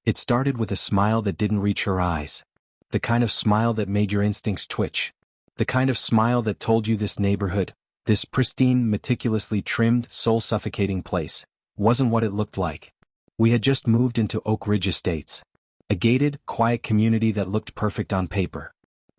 It started with a smile that didn't reach her eyes. The kind of smile that made your instincts twitch. The kind of smile that told you this neighborhood, this pristine, meticulously trimmed, soul-suffocating place, wasn't what it looked like. We had just moved into Oak Ridge Estates. A gated, quiet community that looked perfect on paper.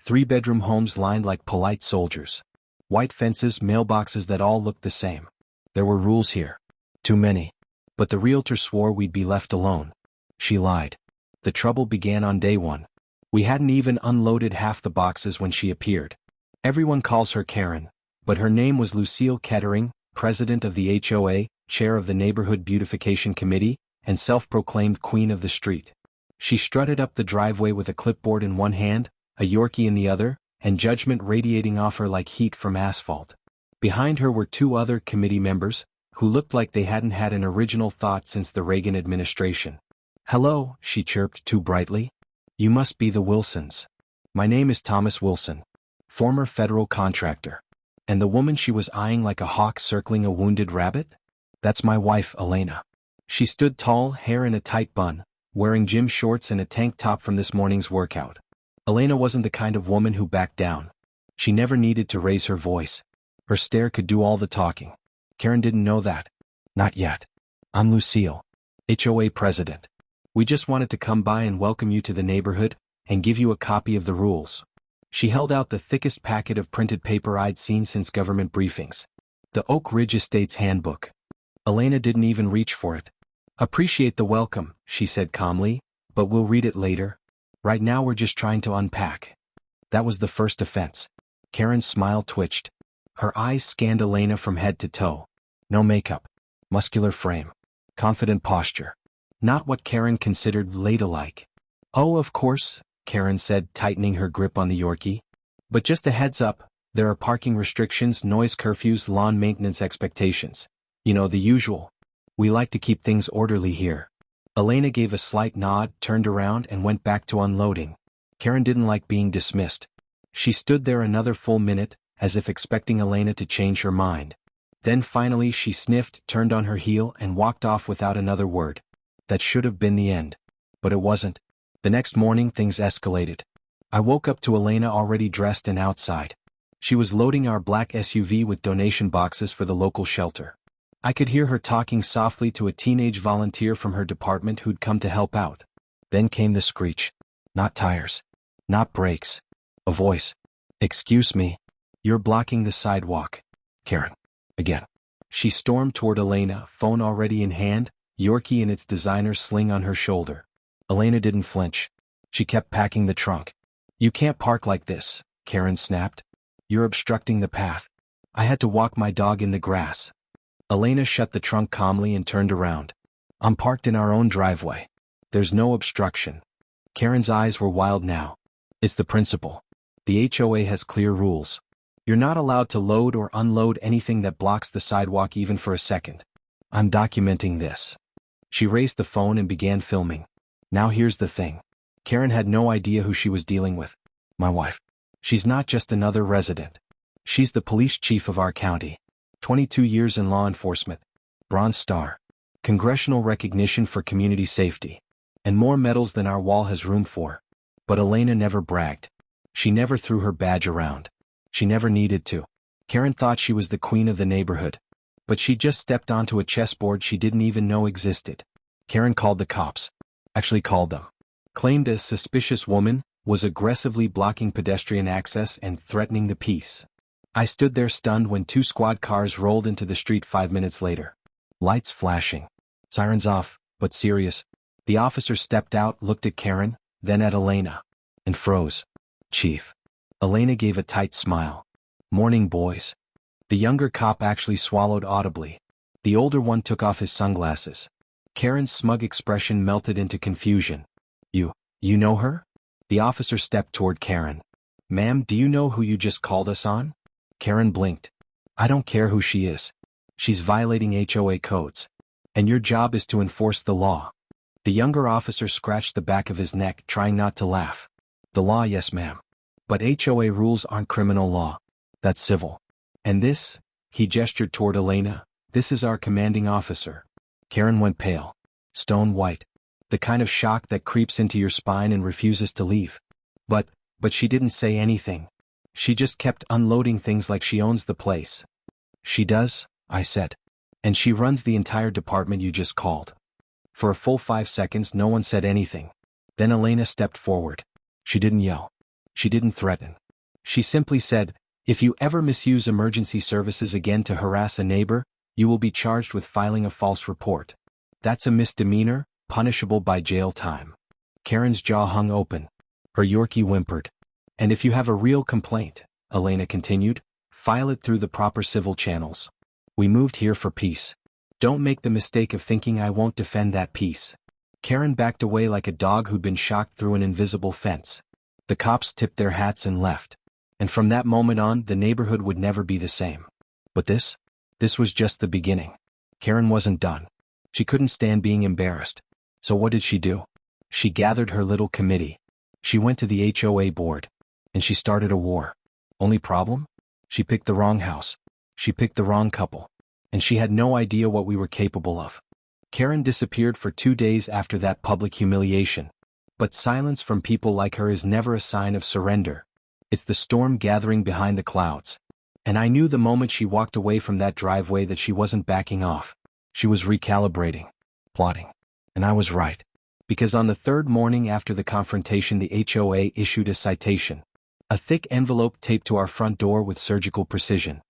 3-bedroom homes lined like polite soldiers. White fences, mailboxes that all looked the same. There were rules here. Too many. But the realtor swore we'd be left alone. She lied. The trouble began on day one. We hadn't even unloaded half the boxes when she appeared. Everyone calls her Karen, but her name was Lucille Kettering, president of the HOA, chair of the Neighborhood Beautification Committee, and self-proclaimed queen of the street. She strutted up the driveway with a clipboard in one hand, a Yorkie in the other, and judgment radiating off her like heat from asphalt. Behind her were 2 other committee members, who looked like they hadn't had an original thought since the Reagan administration. "Hello," she chirped too brightly. "You must be the Wilsons. My name is Thomas Wilson, former federal contractor." And the woman she was eyeing like a hawk circling a wounded rabbit? "That's my wife, Elena." She stood tall, hair in a tight bun, wearing gym shorts and a tank top from this morning's workout. Elena wasn't the kind of woman who backed down. She never needed to raise her voice. Her stare could do all the talking. Karen didn't know that. "Not yet. I'm Lucille, HOA president. We just wanted to come by and welcome you to the neighborhood, and give you a copy of the rules." She held out the thickest packet of printed paper I'd seen since government briefings. The Oak Ridge Estates Handbook. Elena didn't even reach for it. "Appreciate the welcome," she said calmly, "but we'll read it later. Right now we're just trying to unpack." That was the first offense. Karen's smile twitched. Her eyes scanned Elena from head to toe. No makeup. Muscular frame. Confident posture. Not what Karen considered ladylike. "Oh, of course," Karen said, tightening her grip on the Yorkie. "But just a heads up, there are parking restrictions, noise curfews, lawn maintenance expectations. You know, the usual. We like to keep things orderly here." Elena gave a slight nod, turned around, and went back to unloading. Karen didn't like being dismissed. She stood there another full minute, as if expecting Elena to change her mind. Then finally she sniffed, turned on her heel, and walked off without another word. That should have been the end. But it wasn't. The next morning things escalated. I woke up to Elena already dressed and outside. She was loading our black SUV with donation boxes for the local shelter. I could hear her talking softly to a teenage volunteer from her department who'd come to help out. Then came the screech. Not tires. Not brakes. A voice. "Excuse me. You're blocking the sidewalk." "Karen. Again." She stormed toward Elena, phone already in hand, Yorkie in its designer sling on her shoulder. Elena didn't flinch. She kept packing the trunk. "You can't park like this," Karen snapped. "You're obstructing the path. I had to walk my dog in the grass." Elena shut the trunk calmly and turned around. "I'm parked in our own driveway. There's no obstruction." Karen's eyes were wild now. "It's the principle. The HOA has clear rules. You're not allowed to load or unload anything that blocks the sidewalk even for a second. I'm documenting this." She raised the phone and began filming. Now here's the thing. Karen had no idea who she was dealing with. My wife. She's not just another resident. She's the police chief of our county. 22 years in law enforcement. Bronze Star. Congressional recognition for community safety. And more medals than our wall has room for. But Elena never bragged. She never threw her badge around. She never needed to. Karen thought she was the queen of the neighborhood. But she just stepped onto a chessboard she didn't even know existed. Karen called the cops. Actually called them. Claimed a suspicious woman was aggressively blocking pedestrian access and threatening the peace. I stood there stunned when 2 squad cars rolled into the street 5 minutes later. Lights flashing. Sirens off, but serious. The officer stepped out, looked at Karen, then at Elena. And froze. "Chief." Elena gave a tight smile. "Morning, boys." The younger cop actually swallowed audibly. The older one took off his sunglasses. Karen's smug expression melted into confusion. You know her?" The officer stepped toward Karen. "Ma'am, do you know who you just called us on?" Karen blinked. "I don't care who she is. She's violating HOA codes. And your job is to enforce the law." The younger officer scratched the back of his neck, trying not to laugh. "The law, yes ma'am. But HOA rules aren't criminal law. That's civil. And this," he gestured toward Elena, "this is our commanding officer." Karen went pale. Stone white. The kind of shock that creeps into your spine and refuses to leave. But she didn't say anything. She just kept unloading things like she owns the place. She does, I said. And she runs the entire department you just called. For a full 5 seconds no one said anything. Then Elena stepped forward. She didn't yell. She didn't threaten. She simply said, "If you ever misuse emergency services again to harass a neighbor, you will be charged with filing a false report. That's a misdemeanor, punishable by jail time." Karen's jaw hung open. Her Yorkie whimpered. "And if you have a real complaint," Elena continued, "file it through the proper civil channels. We moved here for peace. Don't make the mistake of thinking I won't defend that peace." Karen backed away like a dog who'd been shocked through an invisible fence. The cops tipped their hats and left. And from that moment on, the neighborhood would never be the same. But this was just the beginning. Karen wasn't done. She couldn't stand being embarrassed. So what did she do? She gathered her little committee. She went to the HOA board. And she started a war. Only problem? She picked the wrong house. She picked the wrong couple. And she had no idea what we were capable of. Karen disappeared for 2 days after that public humiliation. But silence from people like her is never a sign of surrender. It's the storm gathering behind the clouds. And I knew the moment she walked away from that driveway that she wasn't backing off. She was recalibrating, plotting. And I was right. Because on the 3rd morning after the confrontation, the HOA issued a citation. A thick envelope taped to our front door with surgical precision.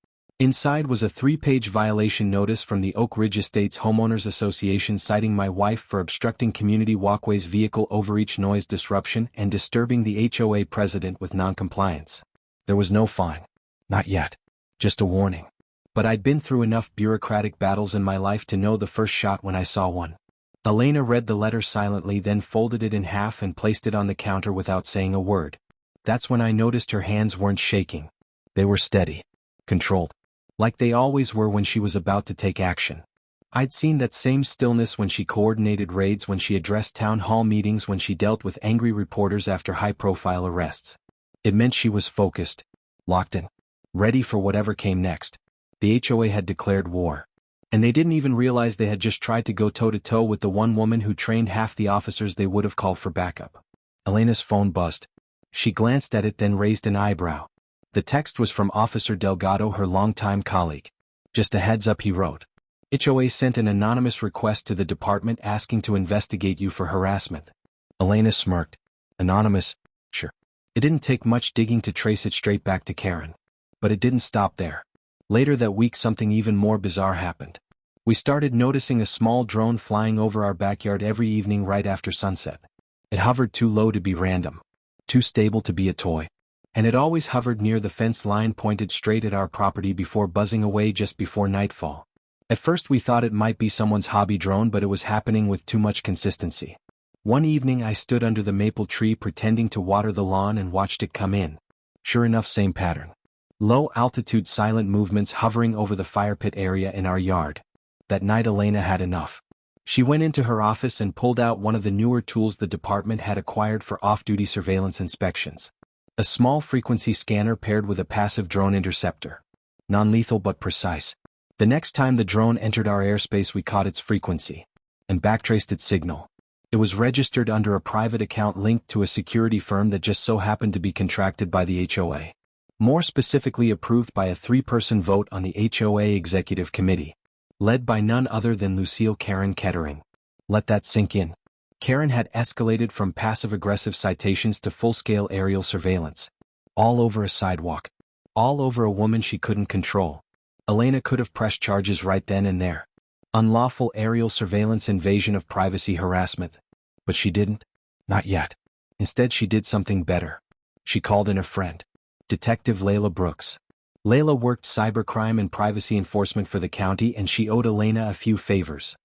Inside was a 3-page violation notice from the Oak Ridge Estates Homeowners Association citing my wife for obstructing community walkways, vehicle overreach, noise disruption, and disturbing the HOA president with noncompliance. There was no fine. Not yet. Just a warning. But I'd been through enough bureaucratic battles in my life to know the first shot when I saw one. Elena read the letter silently, then folded it in half and placed it on the counter without saying a word. That's when I noticed her hands weren't shaking. They were steady. Controlled. Like they always were when she was about to take action. I'd seen that same stillness when she coordinated raids, when she addressed town hall meetings, when she dealt with angry reporters after high-profile arrests. It meant she was focused, locked in, ready for whatever came next. The HOA had declared war. And they didn't even realize they had just tried to go toe-to-toe with the one woman who trained half the officers they would have called for backup. Elena's phone buzzed. She glanced at it, then raised an eyebrow. The text was from Officer Delgado, her longtime colleague. "Just a heads up," he wrote. "HOA sent an anonymous request to the department asking to investigate you for harassment." Elena smirked. Anonymous? Sure. It didn't take much digging to trace it straight back to Karen. But it didn't stop there. Later that week, something even more bizarre happened. We started noticing a small drone flying over our backyard every evening right after sunset. It hovered too low to be random. Too stable to be a toy. And it always hovered near the fence line, pointed straight at our property before buzzing away just before nightfall. At first we thought it might be someone's hobby drone, but it was happening with too much consistency. One evening I stood under the maple tree pretending to water the lawn and watched it come in. Sure enough, same pattern. Low-altitude silent movements hovering over the fire pit area in our yard. That night Elena had enough. She went into her office and pulled out one of the newer tools the department had acquired for off-duty surveillance inspections. A small frequency scanner paired with a passive drone interceptor. Non-lethal but precise. The next time the drone entered our airspace, we caught its frequency and backtraced its signal. It was registered under a private account linked to a security firm that just so happened to be contracted by the HOA. More specifically, approved by a 3-person vote on the HOA Executive Committee, led by none other than Lucille Karen Kettering. Let that sink in. Karen had escalated from passive-aggressive citations to full-scale aerial surveillance. All over a sidewalk. All over a woman she couldn't control. Elena could have pressed charges right then and there. Unlawful aerial surveillance, invasion of privacy, harassment. But she didn't. Not yet. Instead, she did something better. She called in a friend. Detective Layla Brooks. Layla worked cybercrime and privacy enforcement for the county, and she owed Elena a few favors.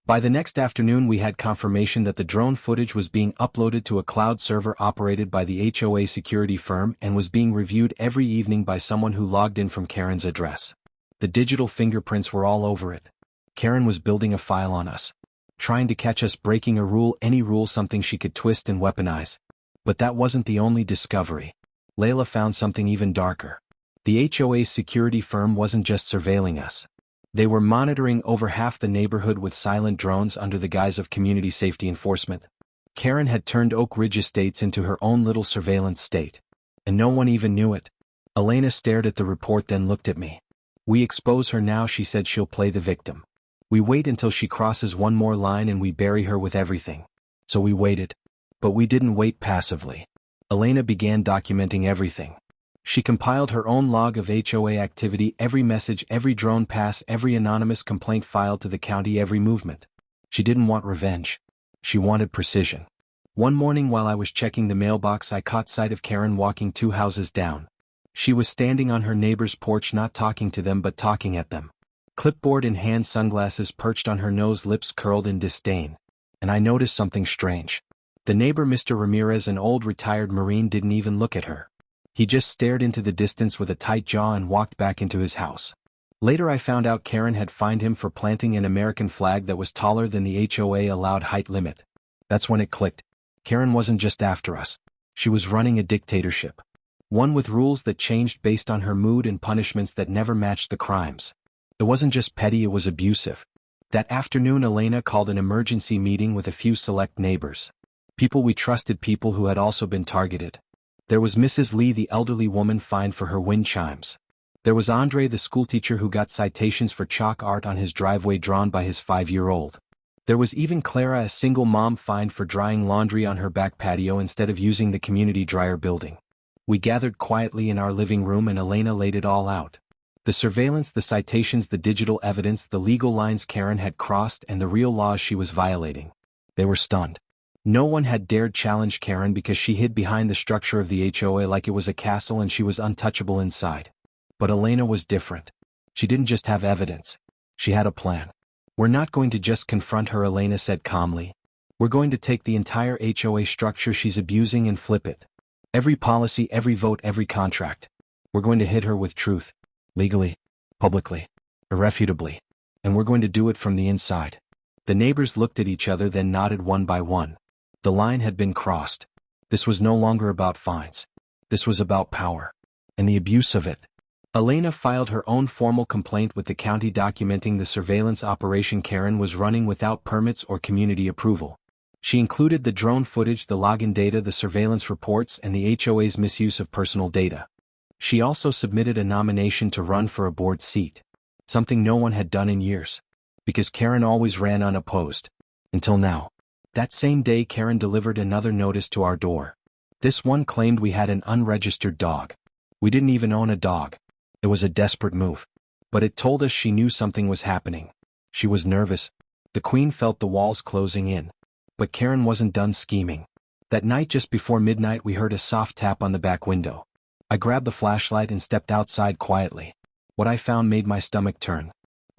By the next afternoon we had confirmation that the drone footage was being uploaded to a cloud server operated by the HOA security firm and was being reviewed every evening by someone who logged in from Karen's address. The digital fingerprints were all over it. Karen was building a file on us. Trying to catch us breaking a rule, any rule, something she could twist and weaponize. But that wasn't the only discovery. Layla found something even darker. The HOA's security firm wasn't just surveilling us. They were monitoring over half the neighborhood with silent drones under the guise of community safety enforcement. Karen had turned Oak Ridge Estates into her own little surveillance state. And no one even knew it. Elena stared at the report, then looked at me. "We expose her now," she said. "She'll play the victim. We wait until she crosses one more line and we bury her with everything." So we waited. But we didn't wait passively. Elena began documenting everything. She compiled her own log of HOA activity, every message, every drone pass, every anonymous complaint filed to the county, every movement. She didn't want revenge. She wanted precision. One morning while I was checking the mailbox, I caught sight of Karen walking 2 houses down. She was standing on her neighbor's porch, not talking to them but talking at them. Clipboard in hand, sunglasses perched on her nose, lips curled in disdain. And I noticed something strange. The neighbor, Mr. Ramirez, an old retired Marine, didn't even look at her. He just stared into the distance with a tight jaw and walked back into his house. Later I found out Karen had fined him for planting an American flag that was taller than the HOA allowed height limit. That's when it clicked. Karen wasn't just after us. She was running a dictatorship. One with rules that changed based on her mood and punishments that never matched the crimes. It wasn't just petty, it was abusive. That afternoon Elena called an emergency meeting with a few select neighbors. People we trusted, people who had also been targeted. There was Mrs. Lee, the elderly woman fined for her wind chimes. There was Andre, the schoolteacher who got citations for chalk art on his driveway drawn by his 5-year-old. There was even Clara, a single mom, fined for drying laundry on her back patio instead of using the community dryer building. We gathered quietly in our living room and Elena laid it all out. The surveillance, the citations, the digital evidence, the legal lines Karen had crossed, and the real laws she was violating. They were stunned. No one had dared challenge Karen because she hid behind the structure of the HOA like it was a castle and she was untouchable inside. But Elena was different. She didn't just have evidence. She had a plan. "We're not going to just confront her," Elena said calmly. "We're going to take the entire HOA structure she's abusing and flip it. Every policy, every vote, every contract. We're going to hit her with truth. Legally, publicly, irrefutably. And we're going to do it from the inside." The neighbors looked at each other, then nodded one by one. The line had been crossed. This was no longer about fines. This was about power. And the abuse of it. Elena filed her own formal complaint with the county documenting the surveillance operation Karen was running without permits or community approval. She included the drone footage, the login data, the surveillance reports, and the HOA's misuse of personal data. She also submitted a nomination to run for a board seat. Something no one had done in years. Because Karen always ran unopposed. Until now. That same day Karen delivered another notice to our door. This one claimed we had an unregistered dog. We didn't even own a dog. It was a desperate move. But it told us she knew something was happening. She was nervous. The Queen felt the walls closing in. But Karen wasn't done scheming. That night just before midnight we heard a soft tap on the back window. I grabbed the flashlight and stepped outside quietly. What I found made my stomach turn.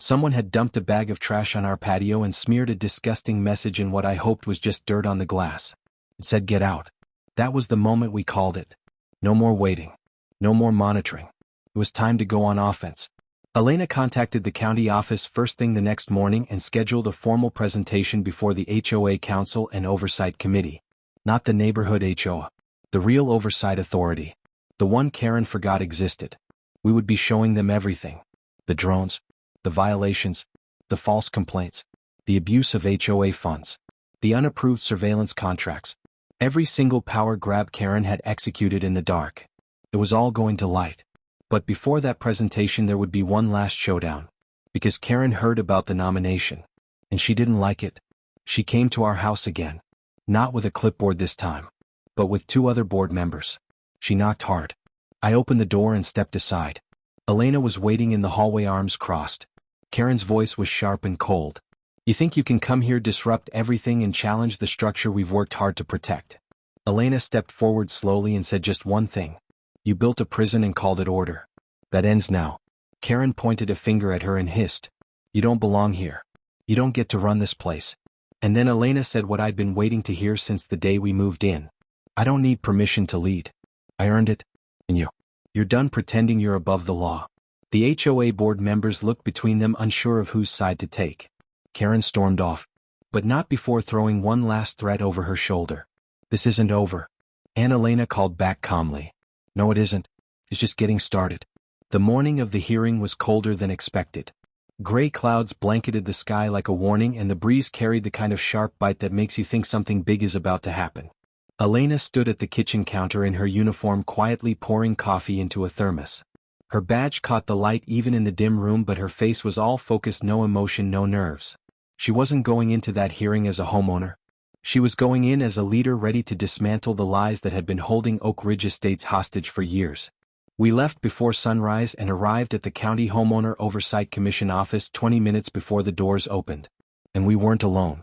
Someone had dumped a bag of trash on our patio and smeared a disgusting message in what I hoped was just dirt on the glass. It said, "Get out." That was the moment we called it. No more waiting. No more monitoring. It was time to go on offense. Elena contacted the county office first thing the next morning and scheduled a formal presentation before the HOA Council and Oversight Committee. Not the neighborhood HOA. The real oversight authority. The one Karen forgot existed. We would be showing them everything. The drones. The violations, the false complaints, the abuse of HOA funds, the unapproved surveillance contracts, every single power grab Karen had executed in the dark. It was all going to light. But before that presentation there would be one last showdown. Because Karen heard about the nomination. And she didn't like it. She came to our house again. Not with a clipboard this time. But with 2 other board members. She knocked hard. I opened the door and stepped aside. Elena was waiting in the hallway, arms crossed. Karen's voice was sharp and cold. "You think you can come here, disrupt everything, and challenge the structure we've worked hard to protect?" Elena stepped forward slowly and said just one thing. "You built a prison and called it order. That ends now." Karen pointed a finger at her and hissed. "You don't belong here. You don't get to run this place." And then Elena said what I'd been waiting to hear since the day we moved in. "I don't need permission to lead. I earned it. And you're done pretending you're above the law." The HOA board members looked between them, unsure of whose side to take. Karen stormed off. But not before throwing one last threat over her shoulder. "This isn't over." Aunt Elena called back calmly. "No, it isn't. It's just getting started." The morning of the hearing was colder than expected. Gray clouds blanketed the sky like a warning, and the breeze carried the kind of sharp bite that makes you think something big is about to happen. Elena stood at the kitchen counter in her uniform, quietly pouring coffee into a thermos. Her badge caught the light even in the dim room, but her face was all focus, no emotion, no nerves. She wasn't going into that hearing as a homeowner. She was going in as a leader ready to dismantle the lies that had been holding Oak Ridge Estates hostage for years. We left before sunrise and arrived at the County Homeowner Oversight Commission office 20 minutes before the doors opened. And we weren't alone.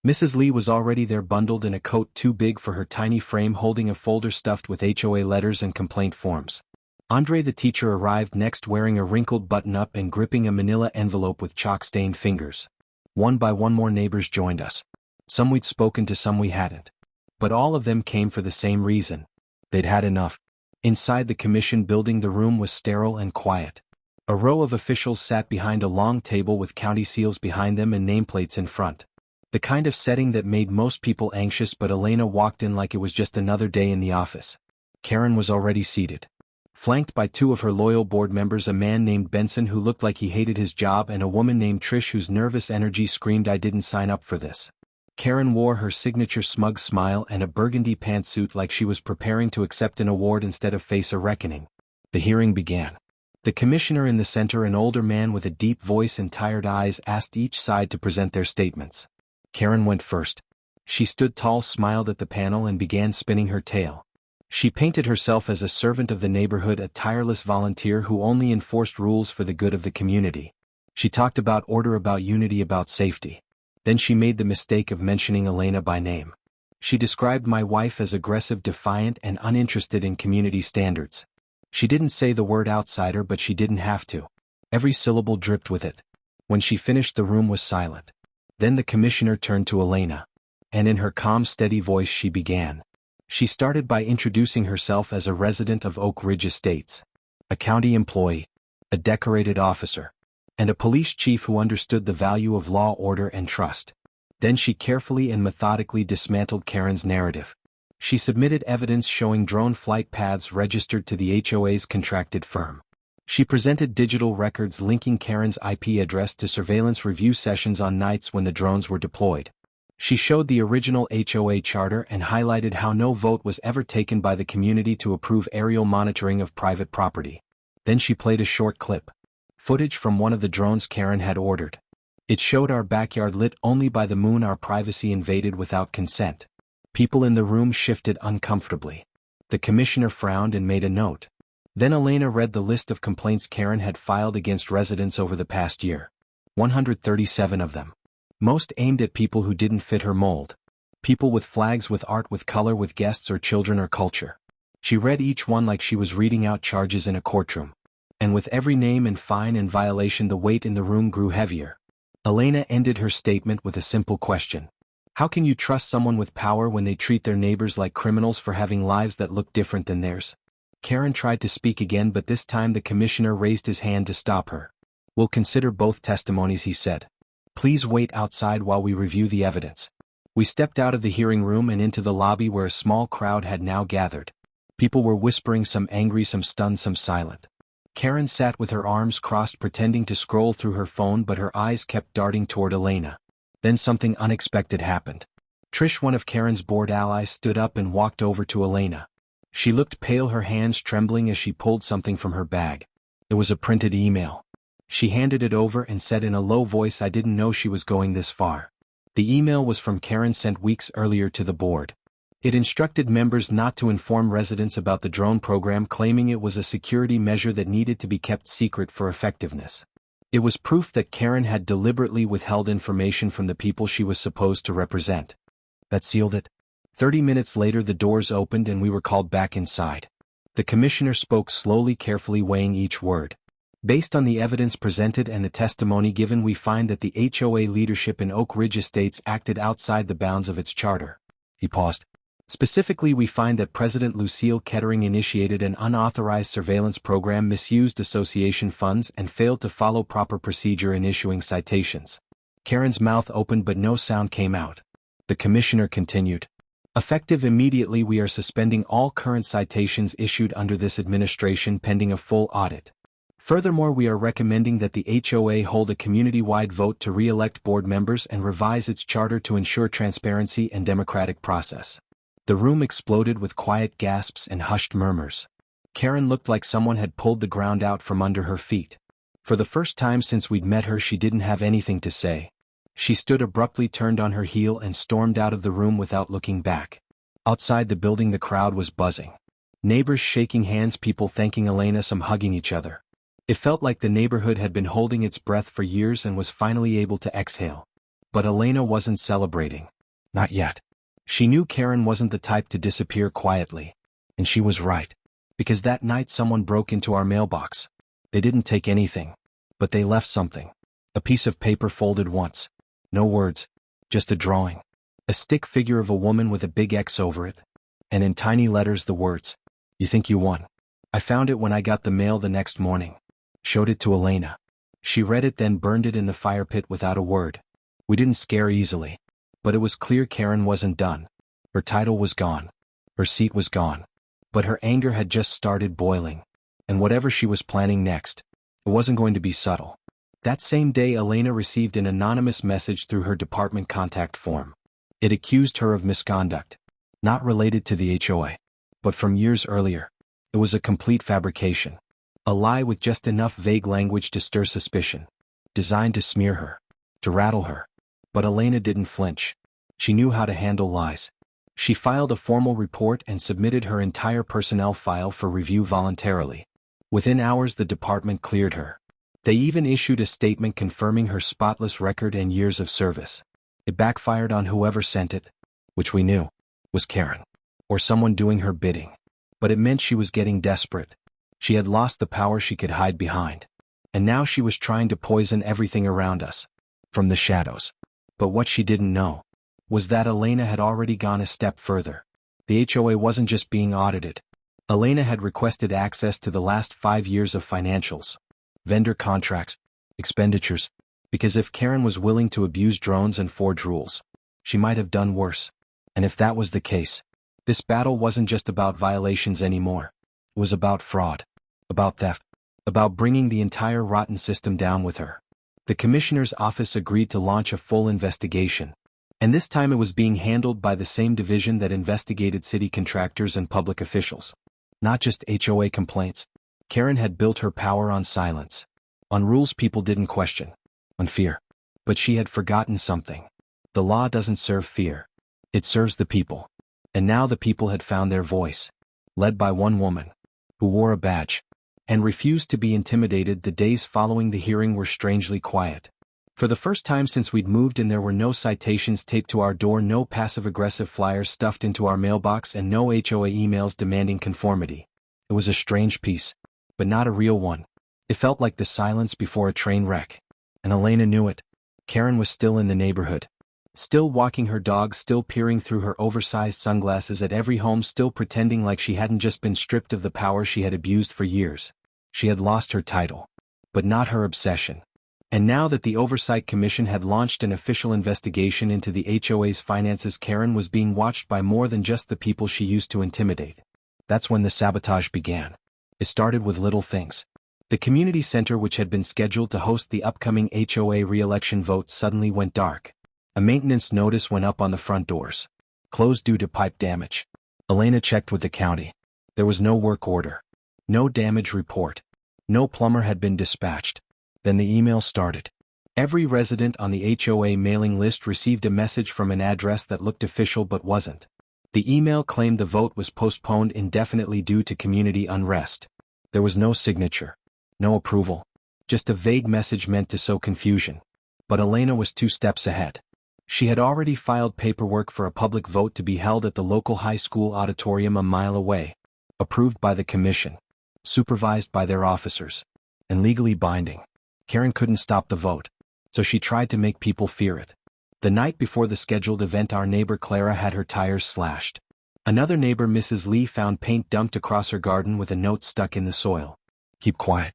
Mrs. Lee was already there, bundled in a coat too big for her tiny frame, holding a folder stuffed with HOA letters and complaint forms. Andre the teacher arrived next, wearing a wrinkled button-up and gripping a manila envelope with chalk-stained fingers. One by one more neighbors joined us. Some we'd spoken to, some we hadn't. But all of them came for the same reason. They'd had enough. Inside the commission building, the room was sterile and quiet. A row of officials sat behind a long table with county seals behind them and nameplates in front. The kind of setting that made most people anxious, but Elena walked in like it was just another day in the office. Karen was already seated, flanked by two of her loyal board members, a man named Benson who looked like he hated his job and a woman named Trish whose nervous energy screamed, "I didn't sign up for this." Karen wore her signature smug smile and a burgundy pantsuit like she was preparing to accept an award instead of face a reckoning. The hearing began. The commissioner in the center, an older man with a deep voice and tired eyes, asked each side to present their statements. Karen went first. She stood tall, smiled at the panel, and began spinning her tale. She painted herself as a servant of the neighborhood, a tireless volunteer who only enforced rules for the good of the community. She talked about order, about unity, about safety. Then she made the mistake of mentioning Elena by name. She described my wife as aggressive, defiant, and uninterested in community standards. She didn't say the word outsider, but she didn't have to. Every syllable dripped with it. When she finished, the room was silent. Then the commissioner turned to Elena, and in her calm, steady voice she began. She started by introducing herself as a resident of Oak Ridge Estates, a county employee, a decorated officer, and a police chief who understood the value of law, order, and trust. Then she carefully and methodically dismantled Karen's narrative. She submitted evidence showing drone flight paths registered to the HOA's contracted firm. She presented digital records linking Karen's IP address to surveillance review sessions on nights when the drones were deployed. She showed the original HOA charter and highlighted how no vote was ever taken by the community to approve aerial monitoring of private property. Then she played a short clip. Footage from one of the drones Karen had ordered. It showed our backyard lit only by the moon, our privacy invaded without consent. People in the room shifted uncomfortably. The commissioner frowned and made a note. Then Elena read the list of complaints Karen had filed against residents over the past year. 137 of them. Most aimed at people who didn't fit her mold. People with flags, with art, with color, with guests or children or culture. She read each one like she was reading out charges in a courtroom. And with every name and fine and violation, the weight in the room grew heavier. Elena ended her statement with a simple question. How can you trust someone with power when they treat their neighbors like criminals for having lives that look different than theirs? Karen tried to speak again, but this time the commissioner raised his hand to stop her. We'll consider both testimonies, he said. Please wait outside while we review the evidence. We stepped out of the hearing room and into the lobby where a small crowd had now gathered. People were whispering, some angry, some stunned, some silent. Karen sat with her arms crossed, pretending to scroll through her phone, but her eyes kept darting toward Elena. Then something unexpected happened. Trish, one of Karen's board allies, stood up and walked over to Elena. She looked pale, her hands trembling as she pulled something from her bag. It was a printed email. She handed it over and said in a low voice, I didn't know she was going this far. The email was from Karen, sent weeks earlier to the board. It instructed members not to inform residents about the drone program, claiming it was a security measure that needed to be kept secret for effectiveness. It was proof that Karen had deliberately withheld information from the people she was supposed to represent. That sealed it. 30 minutes later the doors opened and we were called back inside. The commissioner spoke slowly, carefully weighing each word. Based on the evidence presented and the testimony given, we find that the HOA leadership in Oak Ridge Estates acted outside the bounds of its charter. He paused. Specifically, we find that President Lucille Kettering initiated an unauthorized surveillance program, misused association funds, and failed to follow proper procedure in issuing citations. Karen's mouth opened but no sound came out. The commissioner continued. Effective immediately, we are suspending all current citations issued under this administration pending a full audit. Furthermore, we are recommending that the HOA hold a community-wide vote to re-elect board members and revise its charter to ensure transparency and democratic process. The room exploded with quiet gasps and hushed murmurs. Karen looked like someone had pulled the ground out from under her feet. For the first time since we'd met her, she didn't have anything to say. She stood abruptly, turned on her heel, and stormed out of the room without looking back. Outside the building, the crowd was buzzing. Neighbors shaking hands, people thanking Elena, some hugging each other. It felt like the neighborhood had been holding its breath for years and was finally able to exhale. But Elena wasn't celebrating. Not yet. She knew Karen wasn't the type to disappear quietly. And she was right. Because that night someone broke into our mailbox. They didn't take anything. But they left something. A piece of paper folded once. No words. Just a drawing. A stick figure of a woman with a big X over it. And in tiny letters the words, "You think you won." I found it when I got the mail the next morning. Showed it to Elena. She read it, then burned it in the fire pit without a word. We didn't scare easily. But it was clear Karen wasn't done. Her title was gone. Her seat was gone. But her anger had just started boiling. And whatever she was planning next, it wasn't going to be subtle. That same day, Elena received an anonymous message through her department contact form. It accused her of misconduct. Not related to the HOA. But from years earlier. It was a complete fabrication. A lie with just enough vague language to stir suspicion. Designed to smear her. To rattle her. But Elena didn't flinch. She knew how to handle lies. She filed a formal report and submitted her entire personnel file for review voluntarily. Within hours, the department cleared her. They even issued a statement confirming her spotless record and years of service. It backfired on whoever sent it, which we knew was Karen. Or someone doing her bidding. But it meant she was getting desperate. She had lost the power she could hide behind. And now she was trying to poison everything around us. From the shadows. But what she didn't know was that Elena had already gone a step further. The HOA wasn't just being audited. Elena had requested access to the last 5 years of financials, vendor contracts, expenditures, because if Karen was willing to abuse drones and forge rules, she might have done worse. And if that was the case, this battle wasn't just about violations anymore. It was about fraud. About theft. About bringing the entire rotten system down with her. The commissioner's office agreed to launch a full investigation. And this time it was being handled by the same division that investigated city contractors and public officials. Not just HOA complaints. Karen had built her power on silence. On rules people didn't question. On fear. But she had forgotten something. The law doesn't serve fear. It serves the people. And now the people had found their voice. Led by one woman. Who wore a badge. And refused to be intimidated. The days following the hearing were strangely quiet. For the first time since we'd moved in, there were no citations taped to our door, no passive-aggressive flyers stuffed into our mailbox, and no HOA emails demanding conformity. It was a strange peace, but not a real one. It felt like the silence before a train wreck. And Elena knew it. Karen was still in the neighborhood. Still walking her dog, still peering through her oversized sunglasses at every home, still pretending like she hadn't just been stripped of the power she had abused for years. She had lost her title. But not her obsession. And now that the Oversight Commission had launched an official investigation into the HOA's finances, Karen was being watched by more than just the people she used to intimidate. That's when the sabotage began. It started with little things. The community center, which had been scheduled to host the upcoming HOA re-election vote, suddenly went dark. A maintenance notice went up on the front doors. Closed due to pipe damage. Elena checked with the county. There was no work order. No damage report. No plumber had been dispatched. Then the email started. Every resident on the HOA mailing list received a message from an address that looked official but wasn't. The email claimed the vote was postponed indefinitely due to community unrest. There was no signature. No approval. Just a vague message meant to sow confusion. But Elena was 2 steps ahead. She had already filed paperwork for a public vote to be held at the local high school auditorium a mile away. Approved by the commission. Supervised by their officers. And legally binding. Karen couldn't stop the vote. So she tried to make people fear it. The night before the scheduled event, our neighbor Clara had her tires slashed. Another neighbor, Mrs. Lee, found paint dumped across her garden with a note stuck in the soil. Keep quiet.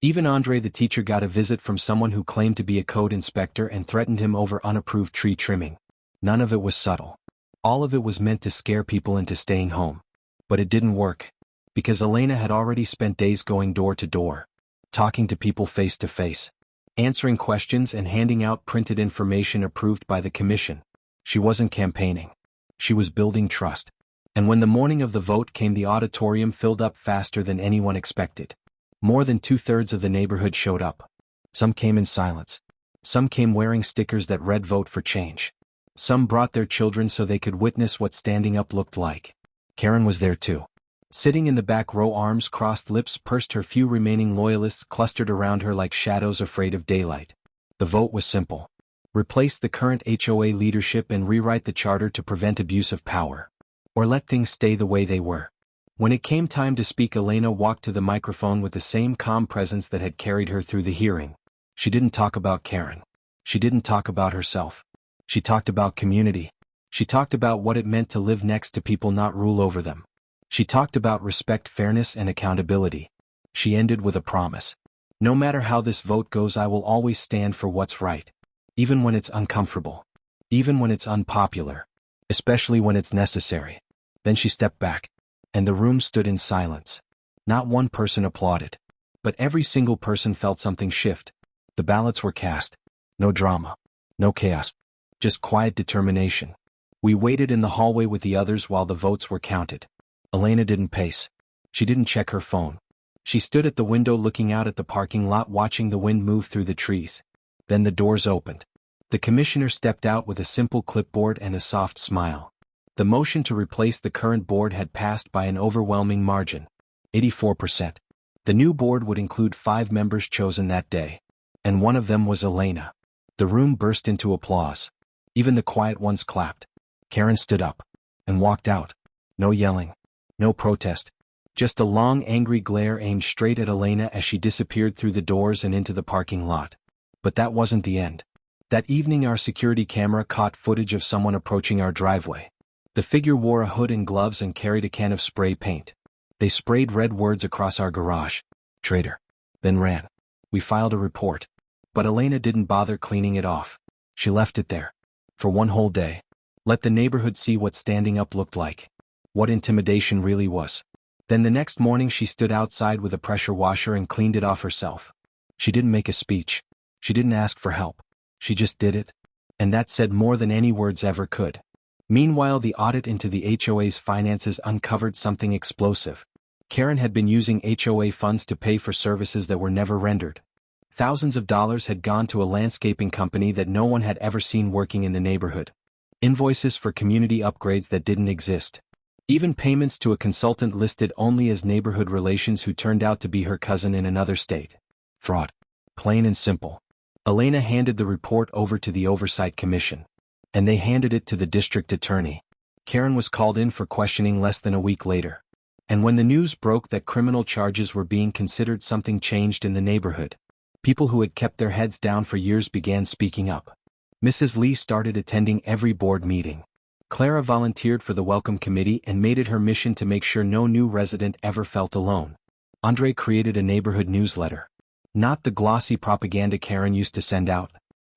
Even Andre, the teacher, got a visit from someone who claimed to be a code inspector and threatened him over unapproved tree trimming. None of it was subtle. All of it was meant to scare people into staying home. But it didn't work. Because Elena had already spent days going door to door. talking to people face to face, answering questions and handing out printed information approved by the commission. She wasn't campaigning. She was building trust. And when the morning of the vote came, the auditorium filled up faster than anyone expected. More than 2/3 of the neighborhood showed up. Some came in silence. Some came wearing stickers that read "Vote for Change." Some brought their children so they could witness what standing up looked like. Karen was there too. Sitting in the back row, arms crossed, lips pursed, her few remaining loyalists clustered around her like shadows afraid of daylight. The vote was simple. Replace the current HOA leadership and rewrite the charter to prevent abuse of power. Or let things stay the way they were. When it came time to speak, Elena walked to the microphone with the same calm presence that had carried her through the hearing. She didn't talk about Karen. She didn't talk about herself. She talked about community. She talked about what it meant to live next to people, not rule over them. She talked about respect, fairness, and accountability. She ended with a promise. No matter how this vote goes, I will always stand for what's right. Even when it's uncomfortable. Even when it's unpopular. Especially when it's necessary. Then she stepped back. And the room stood in silence. Not one person applauded. But every single person felt something shift. The ballots were cast. No drama. No chaos. Just quiet determination. We waited in the hallway with the others while the votes were counted. Elena didn't pace. She didn't check her phone. She stood at the window looking out at the parking lot, watching the wind move through the trees. Then the doors opened. The commissioner stepped out with a simple clipboard and a soft smile. The motion to replace the current board had passed by an overwhelming margin. 84%. The new board would include 5 members chosen that day. And one of them was Elena. The room burst into applause. Even the quiet ones clapped. Karen stood up. And walked out. No yelling. No protest. Just a long, angry glare aimed straight at Elena as she disappeared through the doors and into the parking lot. But that wasn't the end. That evening our security camera caught footage of someone approaching our driveway. The figure wore a hood and gloves and carried a can of spray paint. They sprayed red words across our garage. Traitor. Then ran. We filed a report. But Elena didn't bother cleaning it off. She left it there. For one whole day. Let the neighborhood see what standing up looked like. What intimidation really was. Then the next morning she stood outside with a pressure washer and cleaned it off herself. She didn't make a speech. She didn't ask for help. She just did it. And that said more than any words ever could. Meanwhile, the audit into the HOA's finances uncovered something explosive. Karen had been using HOA funds to pay for services that were never rendered. Thousands of dollars had gone to a landscaping company that no one had ever seen working in the neighborhood. Invoices for community upgrades that didn't exist. Even payments to a consultant listed only as neighborhood relations who turned out to be her cousin in another state. Fraud. Plain and simple. Elena handed the report over to the Oversight Commission. And they handed it to the district attorney. Karen was called in for questioning less than a week later. And when the news broke that criminal charges were being considered, something changed in the neighborhood. People who had kept their heads down for years began speaking up. Mrs. Lee started attending every board meeting. Clara volunteered for the welcome committee and made it her mission to make sure no new resident ever felt alone. Andre created a neighborhood newsletter. Not the glossy propaganda Karen used to send out,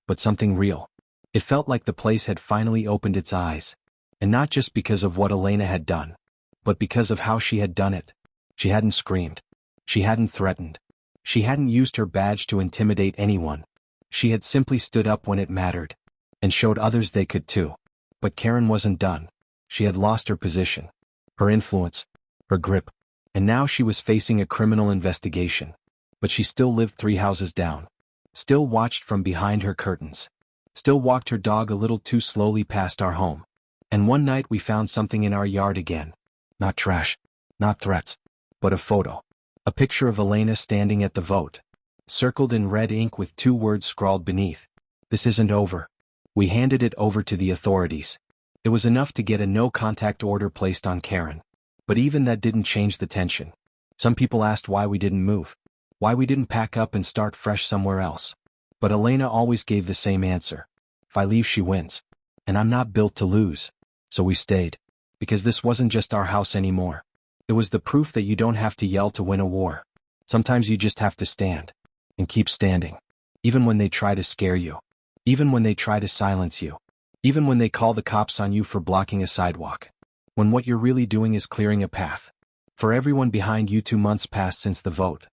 but something real. It felt like the place had finally opened its eyes. And not just because of what Elena had done, but because of how she had done it. She hadn't screamed. She hadn't threatened. She hadn't used her badge to intimidate anyone. She had simply stood up when it mattered. And showed others they could too. But Karen wasn't done. She had lost her position. Her influence. Her grip. And now she was facing a criminal investigation. But she still lived 3 houses down. Still watched from behind her curtains. Still walked her dog a little too slowly past our home. And one night we found something in our yard again. Not trash. Not threats. But a photo. A picture of Elena standing at the vote. Circled in red ink with 2 words scrawled beneath. This isn't over. We handed it over to the authorities. It was enough to get a no-contact order placed on Karen. But even that didn't change the tension. Some people asked why we didn't move. Why we didn't pack up and start fresh somewhere else. But Elena always gave the same answer. If I leave, she wins. And I'm not built to lose. So we stayed. Because this wasn't just our house anymore. It was the proof that you don't have to yell to win a war. Sometimes you just have to stand. And keep standing. Even when they try to scare you. Even when they try to silence you. Even when they call the cops on you for blocking a sidewalk. When what you're really doing is clearing a path. For everyone behind you. 2 months passed since the vote.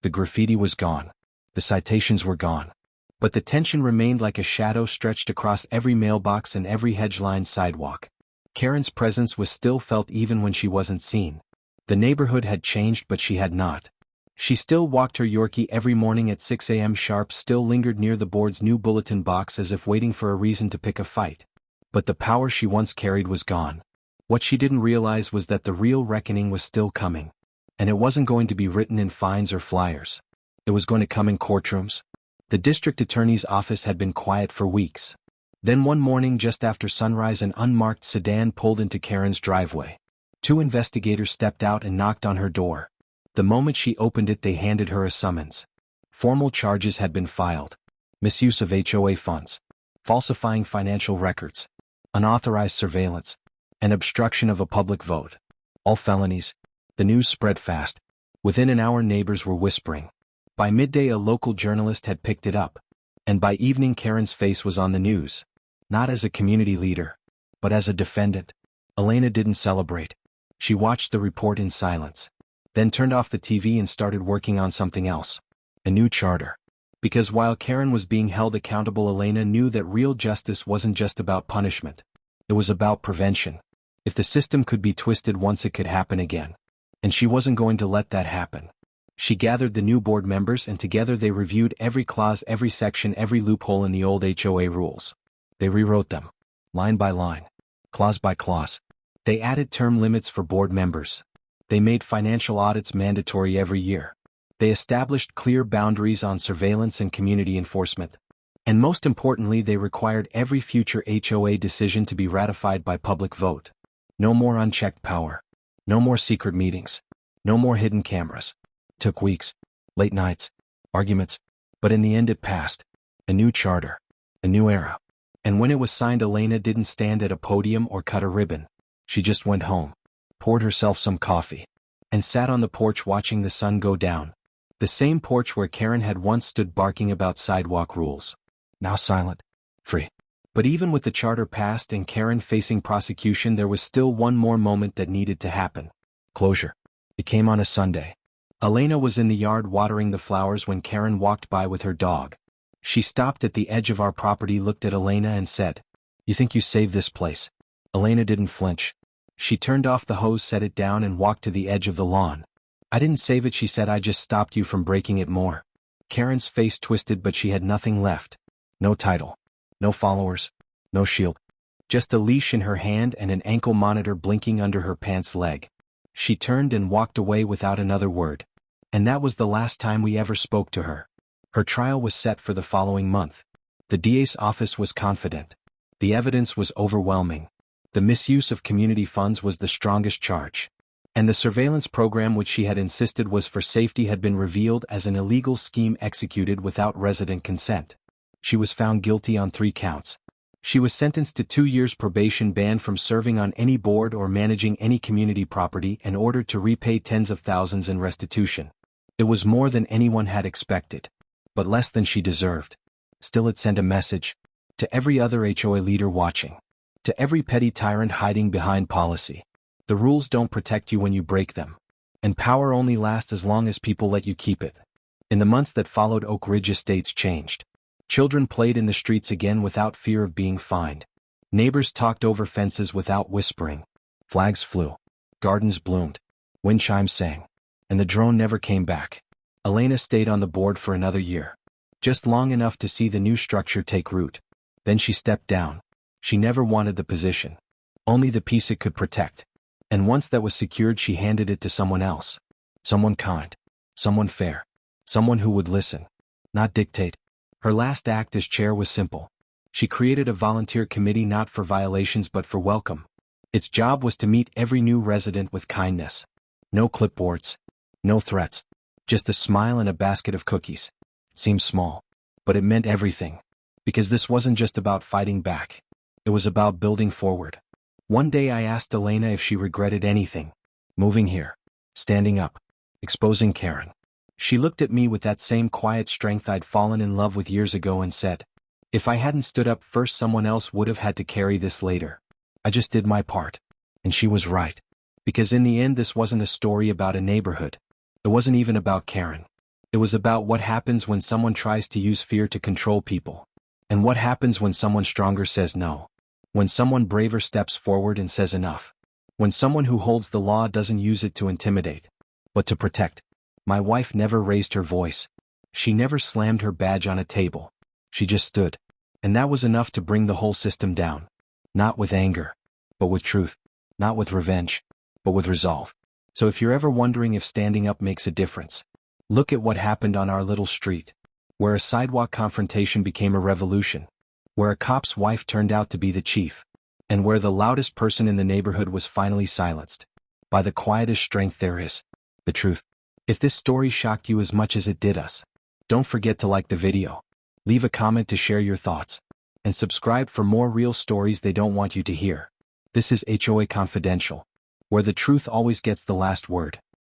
The graffiti was gone. The citations were gone. But the tension remained like a shadow stretched across every mailbox and every hedge-lined sidewalk. Karen's presence was still felt even when she wasn't seen. The neighborhood had changed, but she had not. She still walked her Yorkie every morning at 6 a.m. sharp, still lingered near the board's new bulletin box as if waiting for a reason to pick a fight. But the power she once carried was gone. What she didn't realize was that the real reckoning was still coming. And it wasn't going to be written in fines or flyers. It was going to come in courtrooms. The district attorney's office had been quiet for weeks. Then one morning just after sunrise, an unmarked sedan pulled into Karen's driveway. 2 investigators stepped out and knocked on her door. The moment she opened it, they handed her a summons. Formal charges had been filed. Misuse of HOA funds, falsifying financial records, unauthorized surveillance, and obstruction of a public vote. All felonies. The news spread fast. Within an hour, neighbors were whispering. By midday, a local journalist had picked it up. And by evening, Karen's face was on the news. Not as a community leader, but as a defendant. Elena didn't celebrate. She watched the report in silence. Then turned off the TV and started working on something else. A new charter. Because while Karen was being held accountable, Elena knew that real justice wasn't just about punishment. It was about prevention. If the system could be twisted once, it could happen again. And she wasn't going to let that happen. She gathered the new board members, and together they reviewed every clause, every section, every loophole in the old HOA rules. They rewrote them, line by line, clause by clause. They added term limits for board members. They made financial audits mandatory every year. They established clear boundaries on surveillance and community enforcement. And most importantly, they required every future HOA decision to be ratified by public vote. No more unchecked power. No more secret meetings. No more hidden cameras. It took weeks, late nights, arguments, but in the end it passed. A new charter. A new era. And when it was signed, Elena didn't stand at a podium or cut a ribbon. She just went home, poured herself some coffee, and sat on the porch watching the sun go down. The same porch where Karen had once stood barking about sidewalk rules. Now silent, free. But even with the charter passed and Karen facing prosecution, there was still one more moment that needed to happen. Closure. It came on a Sunday. Elena was in the yard watering the flowers when Karen walked by with her dog. She stopped at the edge of our property, looked at Elena and said, "You think you saved this place?" Elena didn't flinch. She turned off the hose, set it down, and walked to the edge of the lawn. "I didn't save it," she said. "I just stopped you from breaking it more." Karen's face twisted, but she had nothing left. No title. No followers. No shield. Just a leash in her hand and an ankle monitor blinking under her pants leg. She turned and walked away without another word. And that was the last time we ever spoke to her. Her trial was set for the following month. The DA's office was confident. The evidence was overwhelming. The misuse of community funds was the strongest charge. And the surveillance program which she had insisted was for safety had been revealed as an illegal scheme executed without resident consent. She was found guilty on 3 counts. She was sentenced to 2 years probation, banned from serving on any board or managing any community property, and ordered to repay tens of thousands in restitution. It was more than anyone had expected, but less than she deserved. Still, it sent a message to every other HOA leader watching, to every petty tyrant hiding behind policy. The rules don't protect you when you break them, and power only lasts as long as people let you keep it. In the months that followed, Oak Ridge estates changed. Children played in the streets again without fear of being fined. Neighbors talked over fences without whispering. Flags flew. Gardens bloomed. Wind chimes sang. And the drone never came back. Elena stayed on the board for another year. Just long enough to see the new structure take root. Then she stepped down. She never wanted the position. Only the peace it could protect. And once that was secured, she handed it to someone else. Someone kind. Someone fair. Someone who would listen, not dictate. Her last act as chair was simple. She created a volunteer committee, not for violations but for welcome. Its job was to meet every new resident with kindness. No clipboards. No threats. Just a smile and a basket of cookies. It seemed small, but it meant everything. Because this wasn't just about fighting back. It was about building forward. One day I asked Elena if she regretted anything. Moving here. Standing up. Exposing Karen. She looked at me with that same quiet strength I'd fallen in love with years ago and said, "If I hadn't stood up first, someone else would have had to carry this later. I just did my part." And she was right. Because in the end, this wasn't a story about a neighborhood. It wasn't even about Karen. It was about what happens when someone tries to use fear to control people. And what happens when someone stronger says no. When someone braver steps forward and says enough. When someone who holds the law doesn't use it to intimidate, but to protect. My wife never raised her voice. She never slammed her badge on a table. She just stood. And that was enough to bring the whole system down. Not with anger, but with truth. Not with revenge, but with resolve. So if you're ever wondering if standing up makes a difference, look at what happened on our little street, where a sidewalk confrontation became a revolution, where a cop's wife turned out to be the chief, and where the loudest person in the neighborhood was finally silenced by the quietest strength there is, the truth. If this story shocked you as much as it did us, don't forget to like the video, leave a comment to share your thoughts, and subscribe for more real stories they don't want you to hear. This is HOA Confidential, where the truth always gets the last word.